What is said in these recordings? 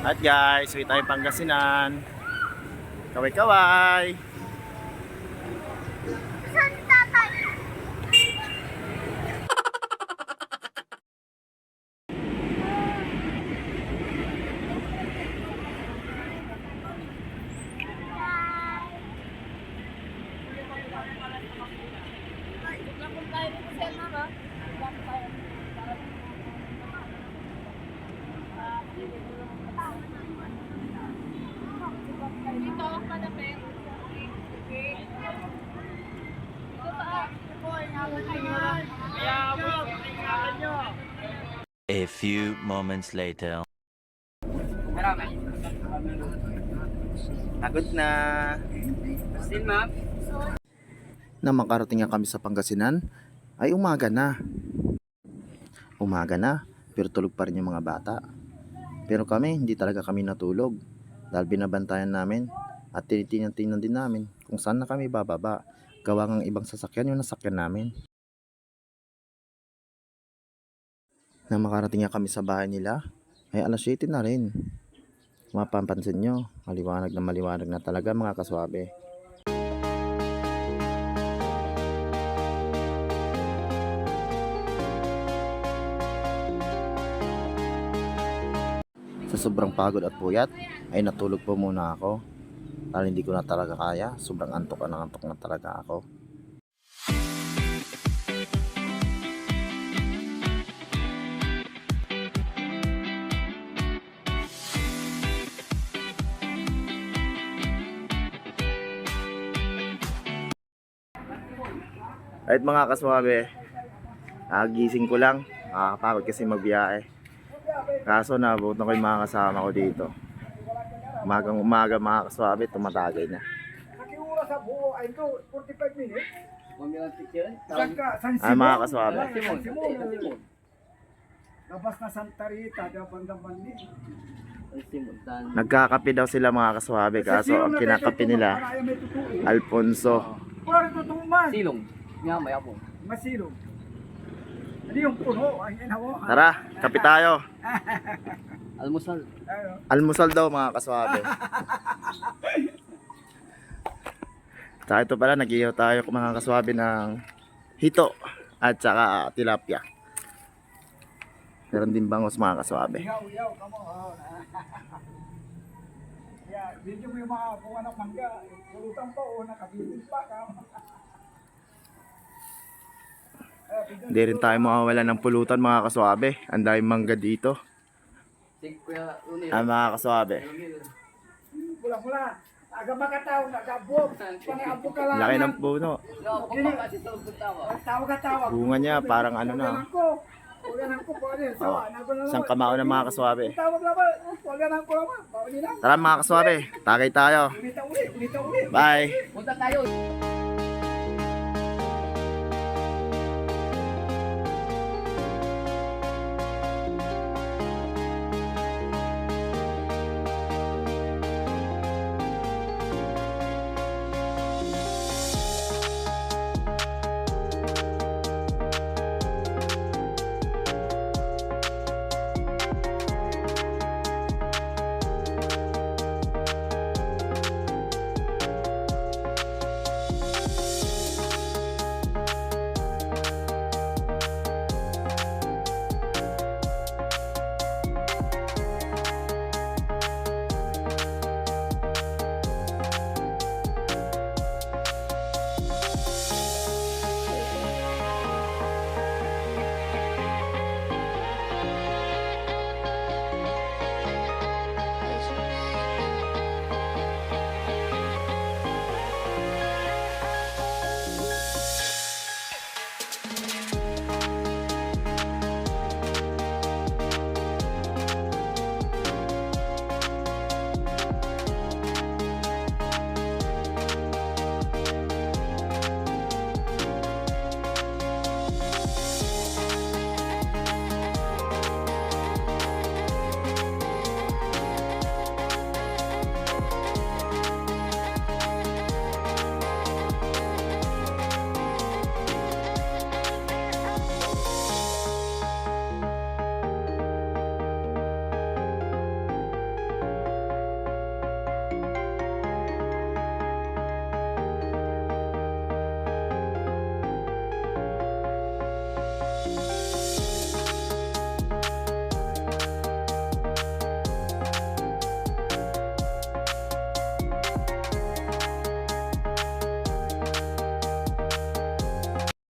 At guys, uwi tayo Pangasinan. Kaway-kaway. Saan si tatay? Dito ako malapit. A few moments later. Pagod na. Still, ma'am? Na makarating nga kami sa Pangasinan, ay umaga na. Umaga na, pero tulog pa rin yung mga bata. Pero kami, hindi talaga kami natulog. Dahil binabantayan namin at tinitingnan din namin kung saan na kami bababa. Gawa ng ibang sasakyan yung nasakyan namin. Na makarating nga kami sa bahay nila, ay alas 7 na rin. Mapapansin nyo, maliwanag na talaga mga kaswabe. Sa sobrang pagod at puyat, ay natulog po muna ako. Dahil hindi ko na talaga kaya, sobrang antok na talaga ako. Right mga kaswabe, gising ko lang, nakakapagod kasi magbiyahe. Kaso nabuto ko yung mga kasama ko dito. Umagang umaga mga kaswabe, tumatagay na. Nakiura sa buo ay ito 45 minutes. Saan ka? San Ay mga kaswabe, San Simon. Labas na Santa Rita, daban-daban ni. nagkakape daw sila mga kaswabe. Kaso ang kinakape nila, Alfonso. Pare totoo man. Silong. Nga, may ako. Masilong. Ano yung puno? Ang inawo. Tara, kape tayo. Almusal. Almusal daw mga kaswabe. Tsaka ito pala, nag-ihaw tayo mga kaswabe ng hito at saka tilapia. Meron din bangos mga kaswabe. Yaw, kamo. Yeah, video mo yung mga bunga ng mangga. Pulutan pa o nakabilis pa ka. Hindi rin tayo mawawala ng pulutan mga kaswabe. Ang daming mangga dito. Mga kaswabe. Pula-pula. Aga makataw, nagabog. Pang-abog ka lang. Laki ng puno. Tawag. Bunga niya parang ano na. Isang kamao ng mga kaswabe. Tawag lang ba? Wala ko lang ba? Bawali lang. Tara mga kaswabe, tagay tayo. Ulita-uli. Bye! Punta tayo.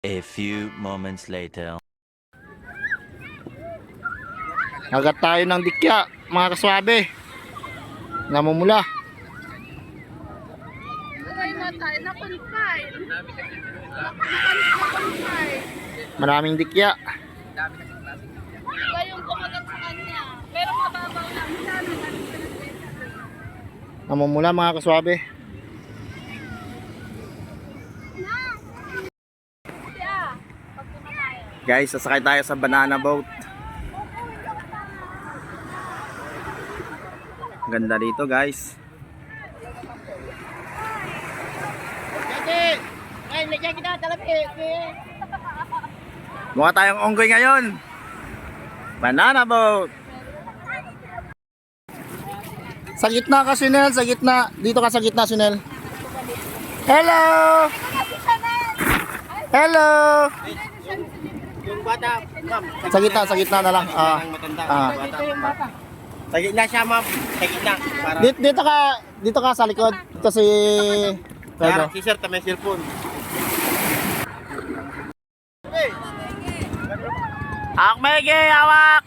A few moments later. Nagat tayo ng dikya, mga kaswabe. Namumula. Lagay mo tayo na confine. Confine. Maraming dikya. Iba yung kumagat sa kanya. Pero mababaw lang siya. Namumula, mga kaswabe. Yeah. Pagpunta tayo. Guys, sasakay tayo sa banana boat. Ganda dito, guys. Mukha tayong onggoy ngayon. Banana boat. Sa gitna ka, Sinel. Sa gitna. Dito ka sa gitna, Sinel. Hello! Hello! Yung bata, ma'am. Sa gitna na lang. Sa gitna siya, ma'am. Sa gitna. Para Dito ka sa likod. Ito si Pedro. si sir, may cellphone. Hawak, Mege! Hawak!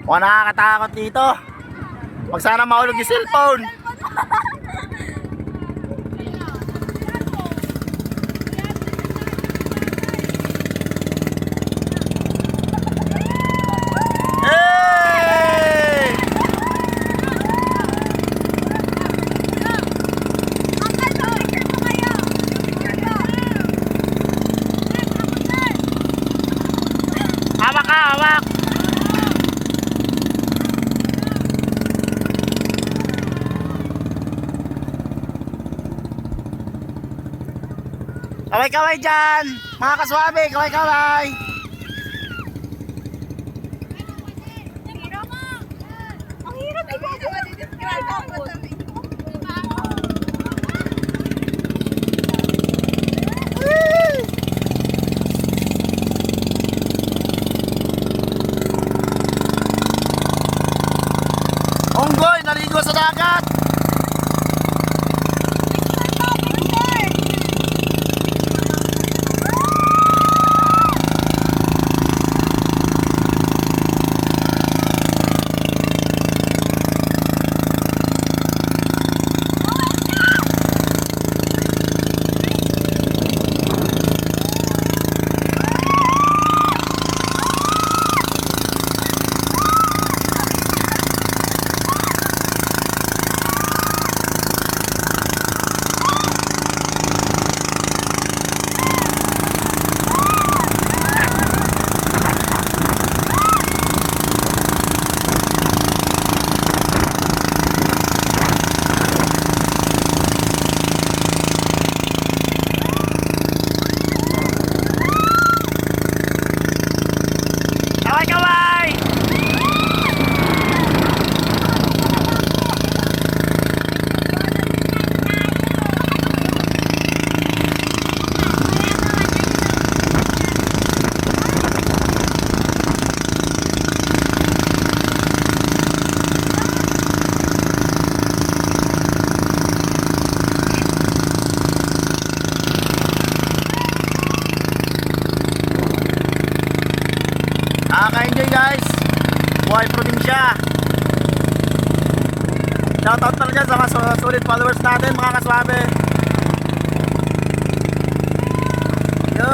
Mukhang nakakatakot dito. Huwag sana mahulog yung cellphone. Hey! Hawak ka, hawak! Kaway-kaway dyan! Mga kaswabe, kaway-kaway! Ang hirap ay Onggoy, naligo sa dagat! Kaway-kaway! Nakaka-enjoy, guys. Buhay probinsya. Shoutout talaga sa mga solid followers natin, mga kaswabe. Yo!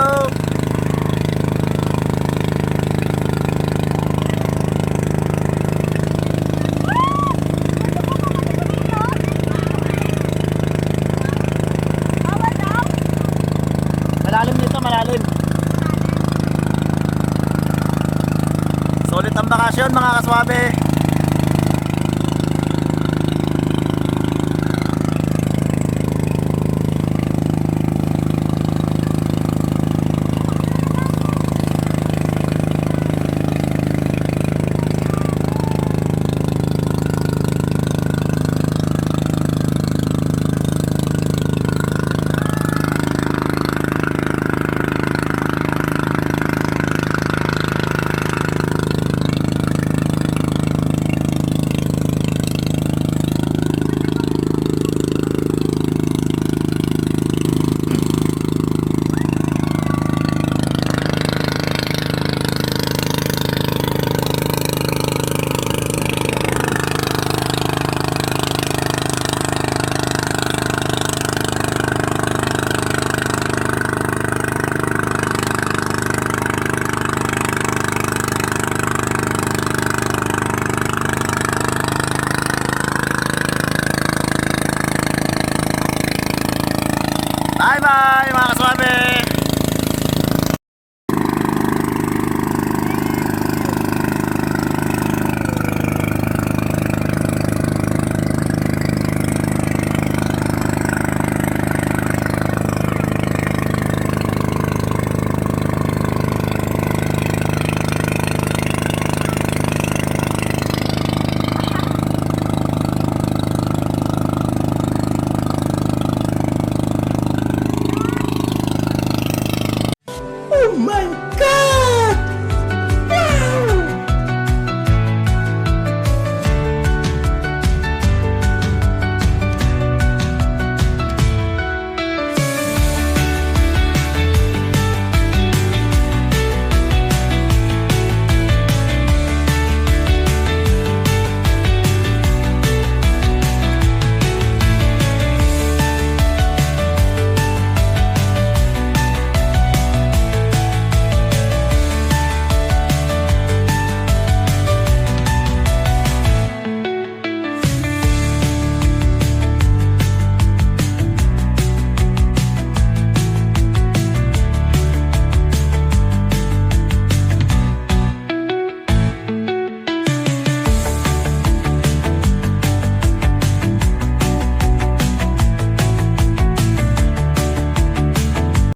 Malalim dito, malalim. Sulit ang bakasyon, mga kaswabe. Bye-bye mga kaswabe! Oh my God!